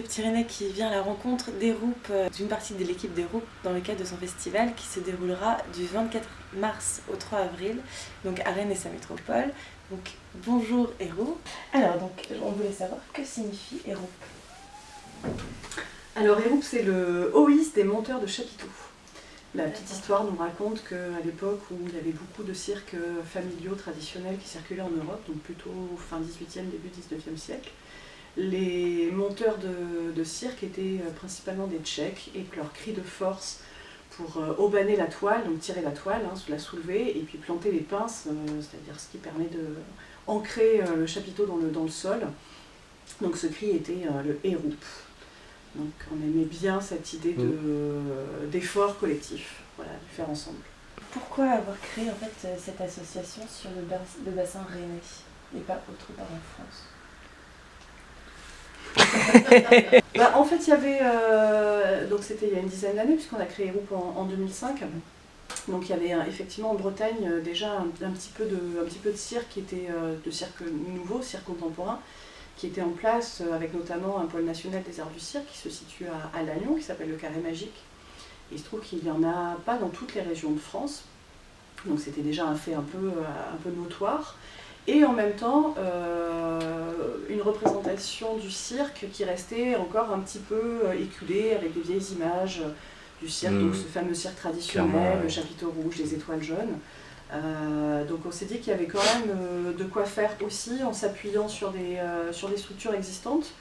Tyrénée qui vient à la rencontre d'Héroupe, d'une partie de l'équipe d'Héroupe dans le cadre de son festival qui se déroulera du 24 mars au 3 avril, donc à Rennes et sa métropole. Donc bonjour Héroupe. Alors donc on voulait savoir que signifie Héroupe. Alors Héroupe, c'est le OIS des monteurs de chapiteaux. La petite histoire nous raconte qu'à l'époque où il y avait beaucoup de cirques familiaux traditionnels qui circulaient en Europe, donc plutôt fin 18e, début 19e siècle, les monteurs de cirque étaient principalement des Tchèques et que leur cri de force pour aubaner la toile, donc tirer la toile, la soulever et puis planter les pinces, c'est-à-dire ce qui permet d'ancrer le chapiteau dans le sol. Donc ce cri était le Héroupe. Donc on aimait bien cette idée d'effort collectif, voilà, de faire ensemble. Pourquoi avoir créé en fait cette association sur le bassin rennais et pas autre part en France? En fait, il y avait, donc c'était il y a une dizaine d'années, puisqu'on a créé Héroupe en 2005. Donc il y avait effectivement en Bretagne déjà un petit peu de cirque qui était de cirque nouveau, cirque contemporain, qui était en place avec notamment un pôle national des arts du cirque qui se situe à Lannion, qui s'appelle le Carré Magique. Et il se trouve qu'il n'y en a pas dans toutes les régions de France, donc c'était déjà un fait un peu notoire. Et en même temps, une représentation du cirque qui restait encore un petit peu éculée avec des vieilles images du cirque, donc ce fameux cirque traditionnel, le chapiteau rouge, les étoiles jaunes. Donc on s'est dit qu'il y avait quand même de quoi faire aussi en s'appuyant sur des structures existantes,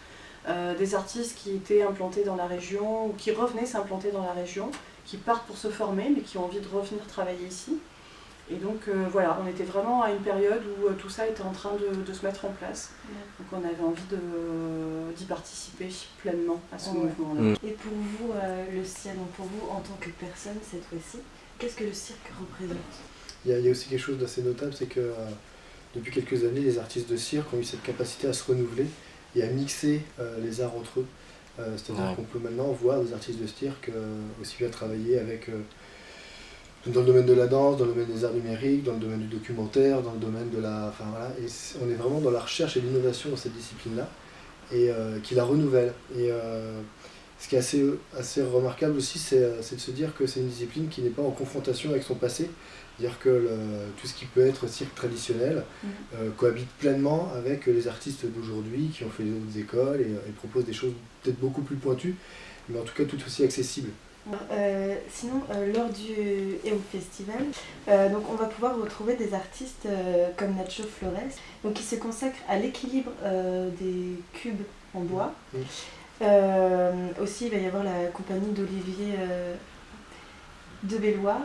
des artistes qui étaient implantés dans la région ou qui revenaient s'implanter dans la région, qui partent pour se former mais qui ont envie de revenir travailler ici. Et donc voilà, on était vraiment à une période où tout ça était en train de se mettre en place. Donc on avait envie d'y participer pleinement à ce mouvement-là. Et pour vous, le cirque, donc pour vous en tant que personne cette fois-ci, qu'est-ce que le cirque représente ? Il y a aussi quelque chose d'assez notable, c'est que depuis quelques années, les artistes de cirque ont eu cette capacité à se renouveler et à mixer les arts entre eux. C'est-à-dire qu'on peut maintenant voir des artistes de cirque aussi bien travailler avec, dans le domaine de la danse, dans le domaine des arts numériques, dans le domaine du documentaire, dans le domaine de la... Enfin, voilà, et on est vraiment dans la recherche et l'innovation dans cette discipline-là, et qui la renouvelle. Et ce qui est assez remarquable aussi, c'est de se dire que c'est une discipline qui n'est pas en confrontation avec son passé. C'est-à-dire que tout ce qui peut être cirque traditionnel cohabite pleinement avec les artistes d'aujourd'hui qui ont fait les autres écoles et proposent des choses peut-être beaucoup plus pointues, mais en tout cas tout aussi accessibles. Sinon, lors du Héroupe Festival, donc on va pouvoir retrouver des artistes comme Nacho Flores, donc qui se consacrent à l'équilibre des cubes en bois. Aussi, il va y avoir la compagnie d'Olivier de Belloir.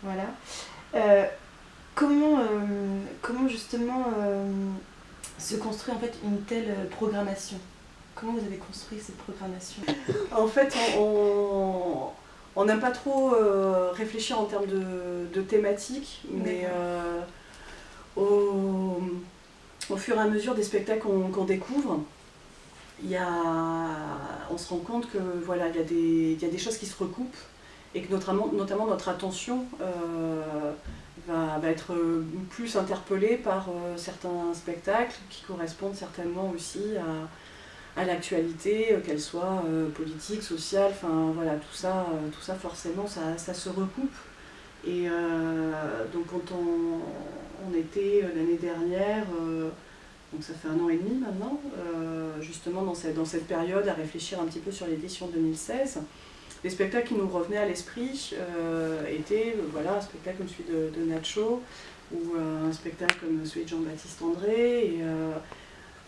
Voilà. Comment justement se construit en fait une telle programmation? Comment vous avez construit cette programmation? En fait, on n'aime pas trop réfléchir en termes de thématiques, mais au fur et à mesure des spectacles qu'on découvre, on se rend compte que voilà, il y a des choses qui se recoupent et que notamment notre attention va être plus interpellée par certains spectacles qui correspondent certainement aussi à l'actualité, qu'elle soit politique, sociale, enfin voilà, tout ça forcément ça se recoupe. Et donc quand on était l'année dernière, donc ça fait 1 an et demi maintenant, justement dans cette période à réfléchir un petit peu sur l'édition 2016, les spectacles qui nous revenaient à l'esprit étaient un spectacle comme celui de Nacho, ou un spectacle comme celui de Jean-Baptiste André,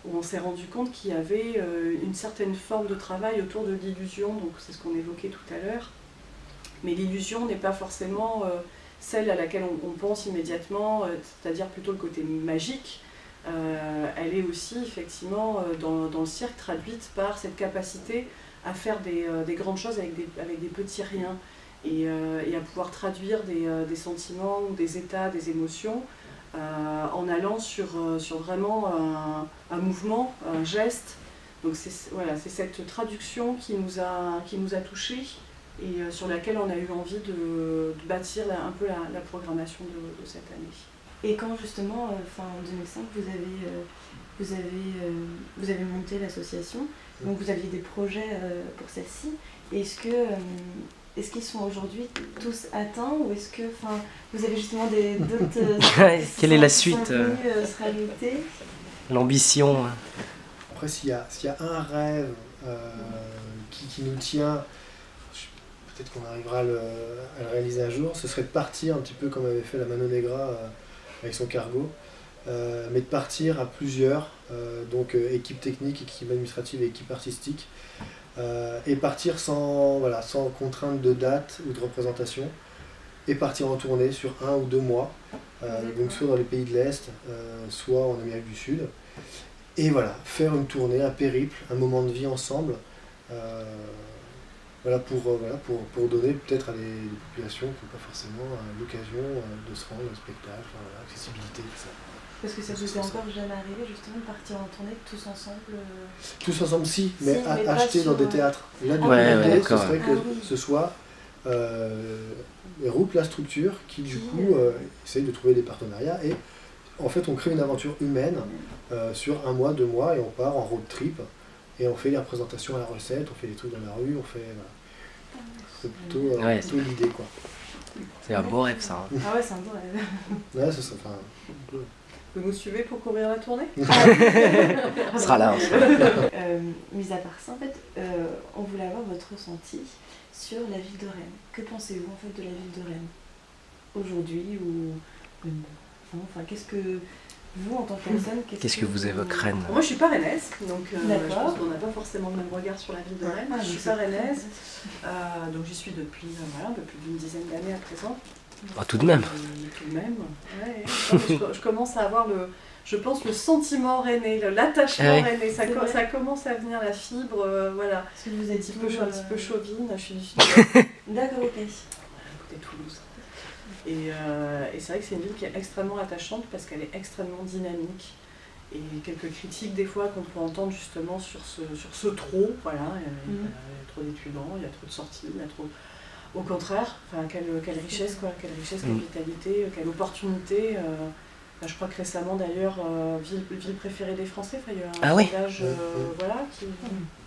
où on s'est rendu compte qu'il y avait une certaine forme de travail autour de l'illusion, donc c'est ce qu'on évoquait tout à l'heure. Mais l'illusion n'est pas forcément celle à laquelle on pense immédiatement, c'est-à-dire plutôt le côté magique. Elle est aussi effectivement dans le cirque traduite par cette capacité à faire des grandes choses avec des petits riens et à pouvoir traduire des sentiments ou des états, des émotions en allant sur vraiment un mouvement, un geste. Donc c'est cette traduction qui nous a touchés et sur laquelle on a eu envie de bâtir un peu la programmation de cette année. Et quand justement, en 2005, vous avez monté l'association, Donc vous aviez des projets pour celle-ci. Est-ce qu'ils sont aujourd'hui tous atteints ou est-ce que vous avez justement d'autres... Quelle est la suite se rajouter L'ambition. Après, s'il y a un rêve qui nous tient, peut-être qu'on arrivera à le réaliser un jour, ce serait de partir un petit peu comme avait fait la Mano Negra avec son cargo, mais de partir à plusieurs, donc équipe technique, équipe administrative et équipe artistique, et partir sans contrainte de date ou de représentation, et partir en tournée sur 1 ou 2 mois, donc soit dans les pays de l'Est, soit en Amérique du Sud, et voilà, faire une tournée, un périple, un moment de vie ensemble, pour donner peut-être à des populations qui n'ont pas forcément l'occasion de se rendre au spectacle, l'accessibilité, tout ça. Parce que ça vous est encore jamais arrivé justement de partir en tournée tous ensemble Tous ensemble, si, mais mais acheter dans des théâtres. Là, l'idée, ce serait que ce soit Roup, la structure, qui du coup essaye de trouver des partenariats. Et en fait, on crée une aventure humaine sur 1 mois, 2 mois, et on part en road trip. Et on fait les représentations à la recette, on fait des trucs dans la rue, on fait... Voilà. C'est plutôt l'idée, quoi. C'est un beau rêve, ça. Hein. Ah ouais, c'est un beau rêve. Ouais, ça serait... Vous nous suivez pour courir la tournée? On sera là. Mis à part ça, en fait, on voulait avoir votre ressenti sur la ville de Rennes. Que pensez-vous en fait de la ville de Rennes aujourd'hui ou qu'est-ce que vous en tant que personne, qu'est-ce que vous évoque Rennes? Moi je suis pas rennaise, donc je pense qu'on n'a pas forcément le même regard sur la ville de Rennes. Je suis pas rennaise, donc j'y suis depuis un peu plus d'une dizaine d'années à présent. Oh, tout de même. Tout de même, ouais. Je commence à avoir je pense le sentiment rennais, l'attachement rennais, ça commence à venir, la fibre, voilà. Parce que vous êtes un petit peu chauvine, je suis du sud. D'accord, ok. Côté Toulouse. Et c'est vrai que c'est une ville qui est extrêmement attachante parce qu'elle est extrêmement dynamique. Et quelques critiques des fois qu'on peut entendre justement sur ce trop, voilà, il y a trop d'étudiants, il y a trop de sorties, il y a trop... Au contraire, quelle richesse, quelle vitalité, quelle opportunité. Je crois que récemment d'ailleurs, ville préférée des Français, il y a eu un sondage qui a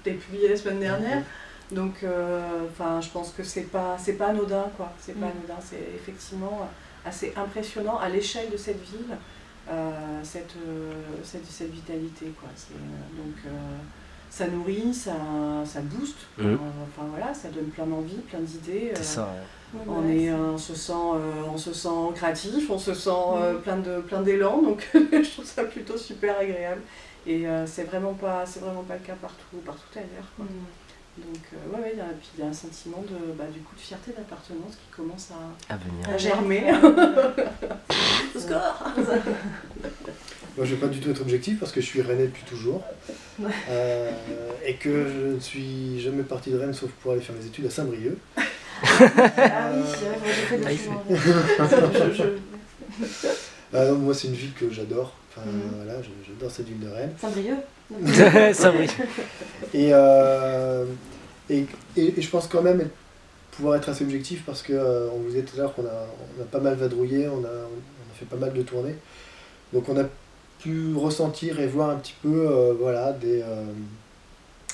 été publié la semaine dernière. Donc je pense que c'est pas anodin, quoi. C'est pas anodin, c'est effectivement assez impressionnant à l'échelle de cette ville, cette vitalité, quoi. Donc ça nourrit, ça booste, ça donne plein d'envie, plein d'idées. C'est ça. On se sent créatif, on se sent plein d'élan, donc je trouve ça plutôt super agréable. Et c'est vraiment pas le cas partout ailleurs, quoi. Donc il y a un sentiment de fierté, d'appartenance qui commence à germer. Au score. Moi, je ne vais pas du tout être objectif parce que je suis rennais depuis toujours et que je ne suis jamais parti de Rennes sauf pour aller faire mes études à Saint-Brieuc. Moi, c'est une ville que j'adore. J'adore cette ville de Rennes. Saint-Brieuc. Saint-Brieuc. Et je pense quand même pouvoir être assez objectif parce qu'on vous disait tout à l'heure qu'on a pas mal vadrouillé, on a fait pas mal de tournées. Donc on a pu ressentir et voir un petit peu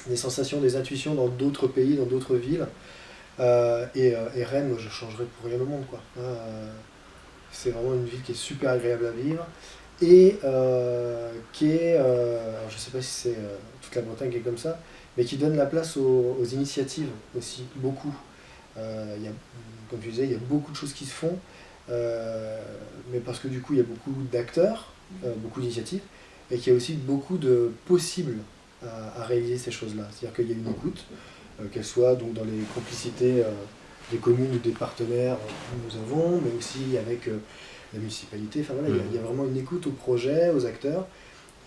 des sensations, des intuitions dans d'autres pays, dans d'autres villes. Et Rennes, moi je changerais pour rien au monde, quoi. C'est vraiment une ville qui est super agréable à vivre et qui est, alors je sais pas si c'est toute la Bretagne qui est comme ça, mais qui donne la place aux initiatives aussi, beaucoup. Comme tu disais, il y a beaucoup de choses qui se font, mais parce que du coup il y a beaucoup d'acteurs, beaucoup d'initiatives, et qu'il y a aussi beaucoup de possibles à réaliser ces choses-là. C'est-à-dire qu'il y a une écoute, qu'elle soit donc dans les complicités des communes ou des partenaires que nous avons, mais aussi avec la municipalité. Il y a vraiment une écoute aux projets, aux acteurs,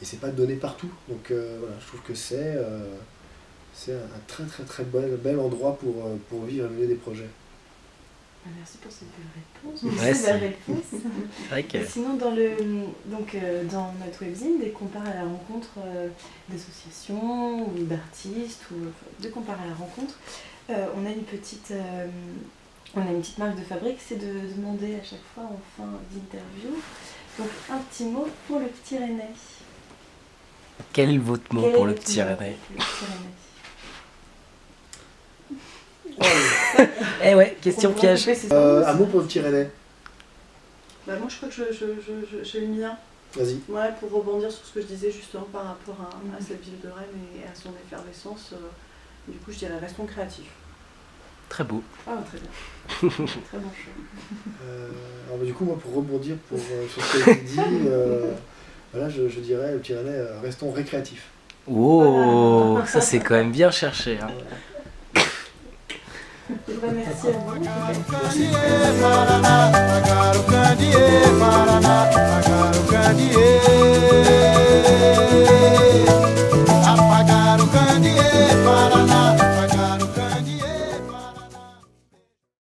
et c'est pas donné partout. Donc je trouve que c'est un très très très bel endroit pour vivre et mener des projets. Merci pour cette belle réponse. C'est vrai que... Sinon, dans notre webzine, dès qu'on part à la rencontre d'associations ou d'artistes, ou dès qu'on part à la rencontre, on a une petite marque de fabrique, c'est de demander à chaque fois en fin d'interview. Donc un petit mot pour le petit Rennais. Quel est votre mot pour le petit Rennais? Eh ouais, question On pourra piège. couper, c'est Un mot pour le Pyrénées. Bah, moi je crois que j'ai le mien. Vas-y. Ouais, pour rebondir sur ce que je disais justement par rapport à cette ville de Rennes et à son effervescence, du coup je dirais restons créatifs. Très beau. Ah très bien. Très bon choix. Alors, bah, du coup, moi, pour rebondir sur ce que tu dis, voilà, je dirais, le Pyrénées, restons récréatifs. Oh, ça c'est quand même bien cherché. Hein. Bah, merci à vous. Merci.